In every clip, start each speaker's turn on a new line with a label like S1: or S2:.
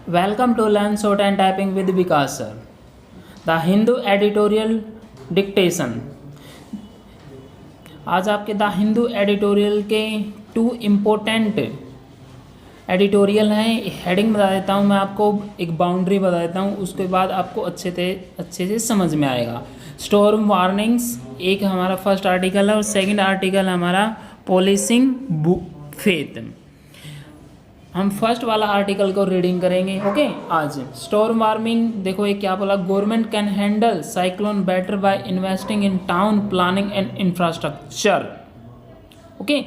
S1: Welcome to Learn Short and Typing with Vikas sir. The Hindu Editorial Dictation. आज आपके the Hindu editorial के 2 important editorial हैं. Heading बता देता हूँ मैं आपको, एक बाउंड्री बता देता हूँ, उसके बाद आपको अच्छे से समझ में आएगा. स्टॉर्म वार्निंग्स एक हमारा फर्स्ट आर्टिकल है और सेकंड आर्टिकल हमारा पॉलिसिंग फेथ. हम फर्स्ट वाला आर्टिकल को रीडिंग करेंगे. ओके आज स्टॉर्म वार्मिंग देखो ये क्या बोला. Government can handle cyclone better by investing in town planning and infrastructure. Okay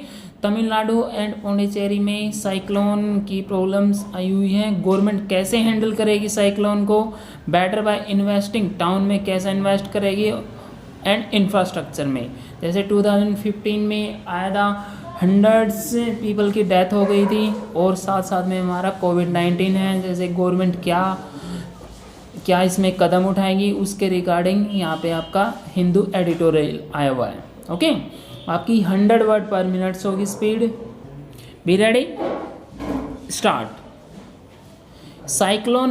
S1: Tamil Nadu and Pondicherry में साइक्लोन की प्रॉब्लम्स आई हुई हैं. गवर्नमेंट कैसे हैंडल करेगी साइक्लोन को? बेटर बाय इन्वेस्टिंग, टाउन में कैसे इन्वेस्ट करेगी, एंड इंफ्रास्ट्रक्चर में. जैसे 2015 में आया था, हंड्रेड्स पीपल की डेथ हो गई थी और साथ साथ में हमारा कोविड-19 है. जैसे गवर्नमेंट क्या इसमें कदम उठाएगी उसके रिगार्डिंग यहाँ पे आपका हिंदू एडिटोरियल आया हुआ है. ओके आपकी 100 वर्ड पर मिनट्स होगी speed. Be ready, start. Cyclone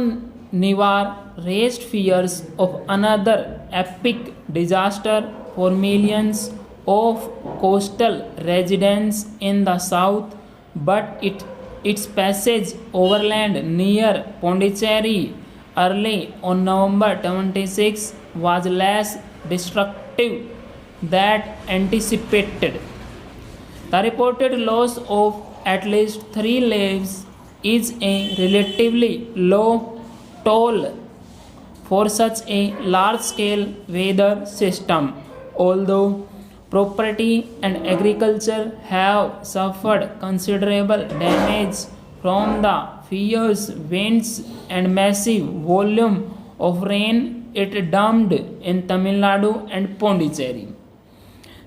S1: Nivar raised fears of another epic disaster for millions of coastal residents in the south, but its passage overland near Pondicherry early on November 26 was less destructive than anticipated. The reported loss of at least 3 lives is a relatively low toll for such a large-scale weather system, although property and agriculture have suffered considerable damage from the fierce winds and massive volume of rain it dumped in Tamil Nadu and Pondicherry.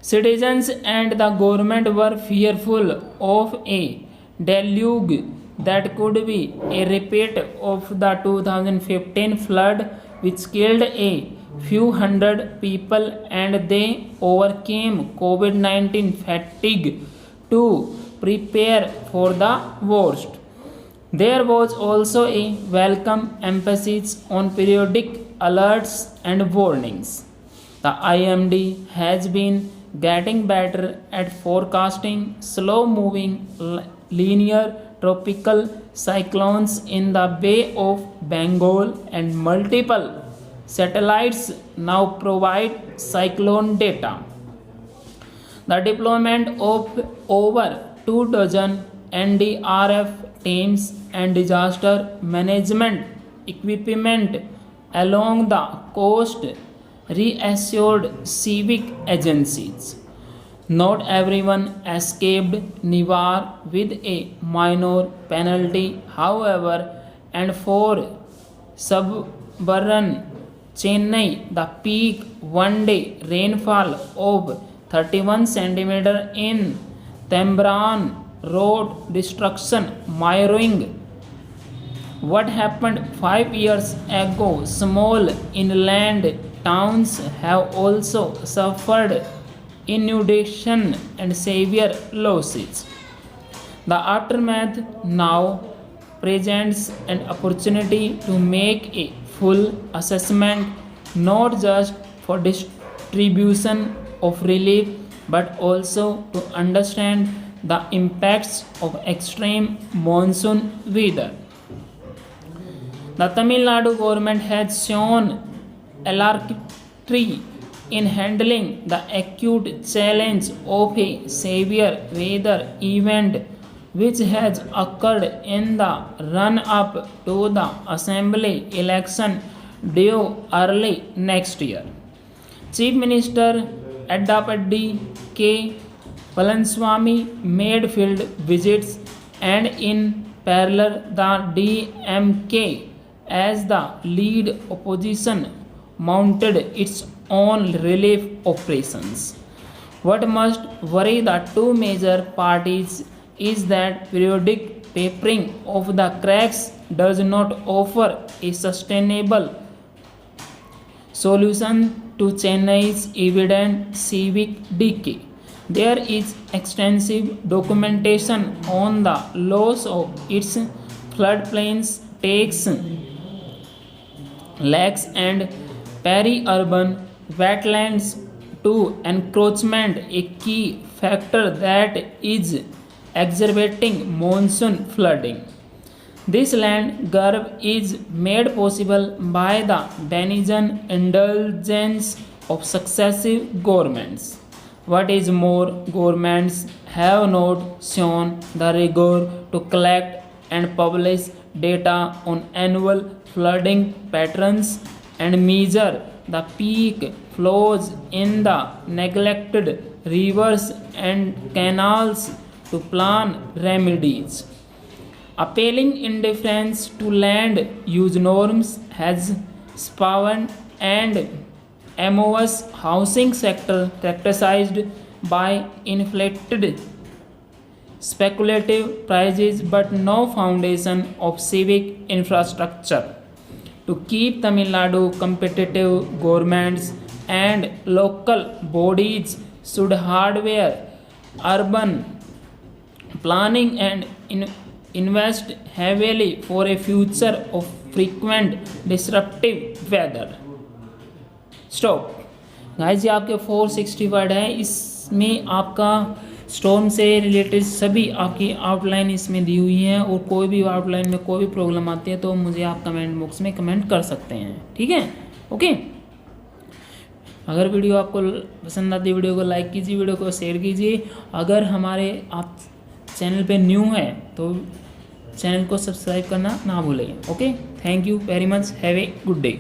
S1: Citizens and the government were fearful of a deluge that could be a repeat of the 2015 flood which killed a few hundred people, and they overcame COVID-19 fatigue to prepare for the worst. There was also a welcome emphasis on periodic alerts and warnings. The IMD has been getting better at forecasting slow-moving linear tropical cyclones in the Bay of Bengal, and multiple satellites now provide cyclone data. The deployment of over 24 NDRF teams and disaster management equipment along the coast reassured civic agencies. Not everyone escaped Nivar with a minor penalty, however, and for suburban Chennai, the peak one-day rainfall of 31 cm in Thambran road destruction mirroring what happened 5 years ago. Small inland towns have also suffered inundation and severe losses. The aftermath now presents an opportunity to make a full assessment, not just for distribution of relief but also to understand the impacts of extreme monsoon weather. The Tamil Nadu government has shown alacrity in handling the acute challenge of a severe weather event which has occurred in the run-up to the assembly election due early next year. Chief Minister Edappadi K. Palaniswamy made field visits, and in parallel the DMK as the lead opposition mounted its own relief operations. What must worry the two major parties is that periodic papering of the cracks does not offer a sustainable solution to Chennai's evident civic decay. There is extensive documentation on the loss of its floodplains, takes lakes and peri-urban wetlands to encroachment, a key factor that is exacerbating monsoon flooding. This land grab is made possible by the denizen indulgence of successive governments. What is more, governments have not shown the rigor to collect and publish data on annual flooding patterns and measure the peak flows in the neglected rivers and canals to plan remedies. Appalling indifference to land use norms has spawned an amorphous housing sector characterized by inflated speculative prices but no foundation of civic infrastructure. To keep Tamil Nadu competitive, governments and local bodies should hardware urban planning and invest heavily for a future of frequent disruptive weather. Stop guys, ये आपके 460 word है। इसमें आपका storm से related सभी आपकी outline इसमें दी हुई है, और कोई भी आउटलाइन में कोई भी प्रॉब्लम आती है तो मुझे आप कमेंट बॉक्स में कमेंट कर सकते हैं, ठीक है। ओके, अगर वीडियो आपको पसंद आती है वीडियो को लाइक कीजिए, वीडियो को शेयर कीजिए। अगर हमारे आप चैनल पे न्यू है तो चैनल को सब्सक्राइब करना ना भूलें। Okay, thank you very much, have a good day.